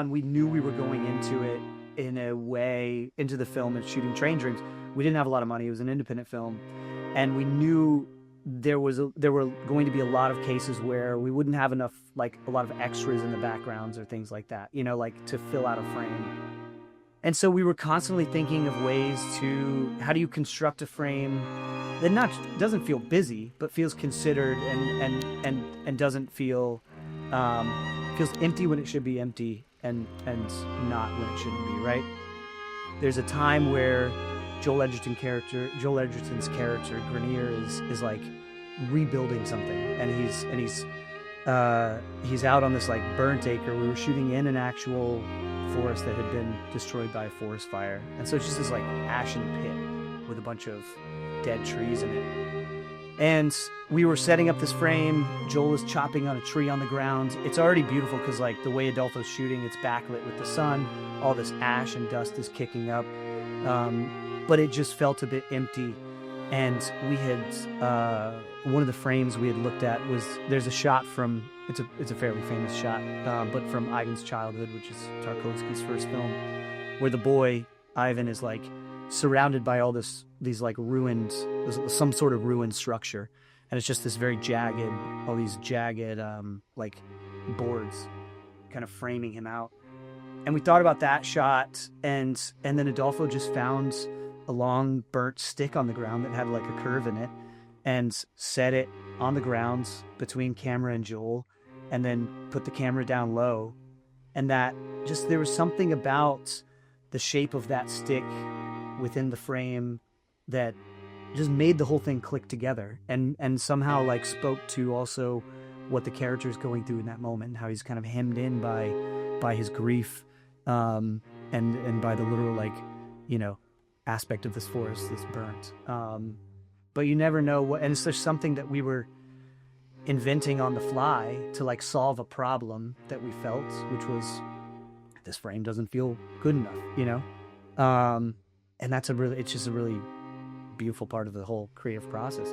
on, we knew we were going into it in a way, into the film and shooting Train Dreams. We didn't have a lot of money. It was an independent film. And we knew there were going to be a lot of cases where we wouldn't have enough, like a lot of extras in the backgrounds or things like that, you know, like to fill out a frame. And so we were constantly thinking of ways to, how do you construct a frame that not doesn't feel busy, but feels considered and doesn't feel feels empty when it should be empty and not when it shouldn't be, right? There's a time where Joel Edgerton's character Grenier is like rebuilding something, and he's out on this like burnt acre. We were shooting in an actual forest that had been destroyed by a forest fire, and so it's just this like ashen pit with a bunch of dead trees in it. And we were setting up this frame. Joel is chopping on a tree on the ground. It's already beautiful because like the way Adolpho's shooting, it's backlit with the sun. All this ash and dust is kicking up, but it just felt a bit empty. And we had one of the frames we had looked at was, there's a shot from, it's a fairly famous shot, but from Ivan's Childhood, which is Tarkovsky's first film, where the boy Ivan is like surrounded by all these like ruined, some sort of ruined structure, and it's just this very jagged, all these jagged like boards kind of framing him out. And we thought about that shot, and then Adolpho just found a long burnt stick on the ground that had like a curve in it, and set it on the ground between camera and Joel, and then put the camera down low. And that just, there was something about the shape of that stick within the frame that just made the whole thing click together, and somehow like spoke to also what the character is going through in that moment, how he's kind of hemmed in by his grief, and by the literal, like, you know, aspect of this forest that's burnt. But you never know what, and it's just something that we were inventing on the fly to like solve a problem that we felt, which was, this frame doesn't feel good enough, you know? And it's just a really beautiful part of the whole creative process.